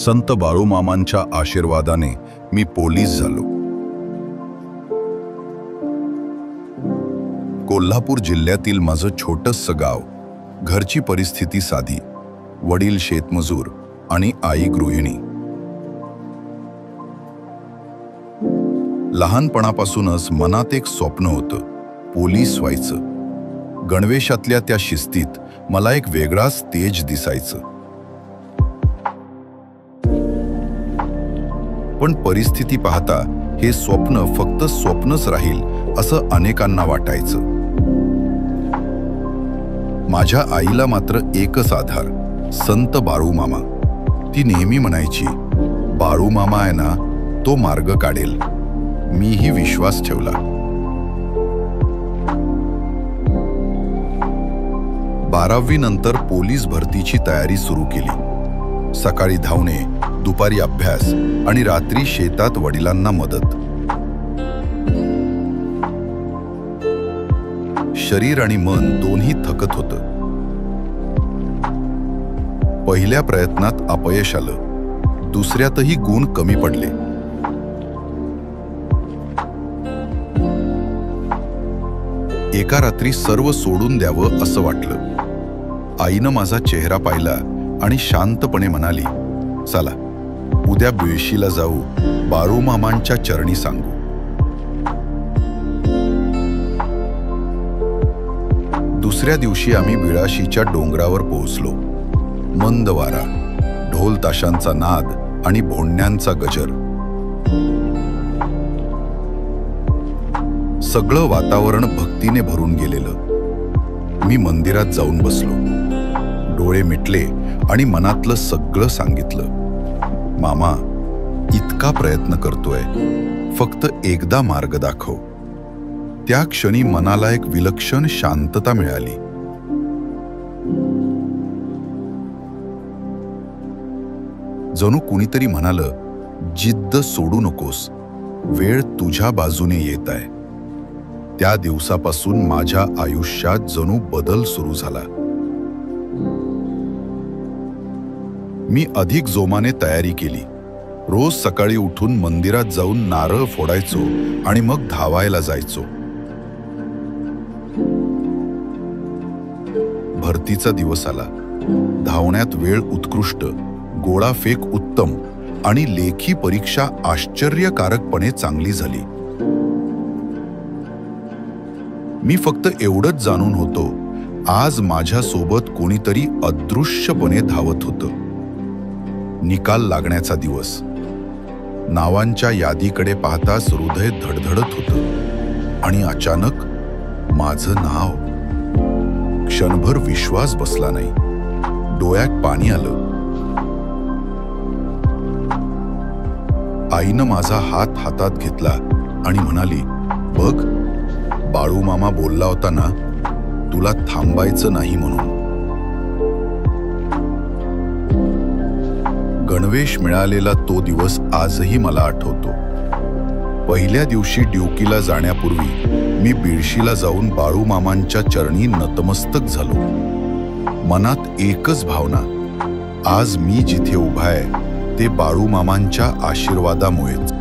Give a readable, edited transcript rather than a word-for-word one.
संत बाळूमामांच्या आशीर्वादाने मी पोलीस झालो. कोल्हापूर जिल्ह्यातील माझं छोटंसं गाव. घरची परिस्थिती साधी. वडील शेतमजूर आणि आई गृहिणी. लहानपणापासूनच मनात एक स्वप्न होतं, पोलीस व्हायचं. गणवेशातल्या त्या शिस्तीत मला एक वेगळाच तेज दिसायचं. पण परिस्थिती पाहता हे स्वप्न फक्त स्वप्नच राहील असं अनेकांना वाटायचं. माझ्या आईला मात्र एकच आधार, संत बाळूमामा. ती नेहमी म्हणायची, बाळूमामा आहे ना, तो मार्ग काढेल. मीही विश्वास ठेवला. 12वी नंतर पोलीस भरतीची तयारी सुरू केली. सकाळी धावणे, दुपारी अभ्यास आणि रात्री शेतात वडिलांना मदत. शरीर आणि मन दोन्ही थकत होतं. पहिल्या प्रयत्नात अपयश आलं. दुसऱ्यातही गुण कमी पडले. एका रात्री सर्व सोडून द्यावं असं वाटलं. आईनं माझा चेहरा पाहिला आणि शांतपणे म्हणाली, चला उद्या बिळशीला जाऊ, बाळूमामांच्या चरणी सांगू. दुसऱ्या दिवशी आम्ही बिळाशीच्या डोंगरावर पोहोचलो. मंद वारा, ढोल ताशांचा नाद आणि भोंडण्यांचा गजर. सगळं वातावरण भक्तीने भरून गेलेलं. मी मंदिरात जाऊन बसलो. डोळे मिटले आणि मनातलं सगळं सांगितलं. मामा, इतका प्रयत्न करतोय, फक्त एकदा मार्ग दाखव. त्या क्षणी मनाला एक विलक्षण शांतता मिळाली. जणू कुणीतरी म्हणालं, जिद्द सोडू नकोस, वेळ तुझ्या बाजूने येत आहे. त्या दिवसापासून माझ्या आयुष्यात जणू बदल सुरू झाला. मी अधिक जोमाने तयारी केली. रोज सकाळी उठून मंदिरात जाऊन नारळ फोडायचो आणि मग धावायला जायचो. भरतीचा दिवस आला. धावण्यात वेळ उत्कृष्ट, गोळाफेक उत्तम आणि लेखी परीक्षा आश्चर्यकारकपणे चांगली झाली. मी फक्त एवढंच जाणून होतो, आज माझ्यासोबत कोणीतरी अदृश्यपणे धावत होतं. निकाल लागण्याचा दिवस. नावांच्या यादीकडे पाहताच हृदय धडधडत होतं आणि अचानक माझं नाव. क्षणभर विश्वास बसला नाही. डोळ्यात पाणी आलं. आईनं माझा हात हातात घेतला आणि म्हणाली, बघ, बाळूमामा बोलला होता ना, तुला थांबायचं नाही म्हणून. गणवेश मिळालेला तो दिवस आजही मला आठवतो. पहिल्या दिवशी ड्युटीला जाण्यापूर्वी मी बिळशीला जाऊन बाळूमामांच्या चरणी नतमस्तक झालो. मनात एकच भावना, आज मी जिथे उभा आहे ते बाळूमामांच्या आशीर्वादामुळेच.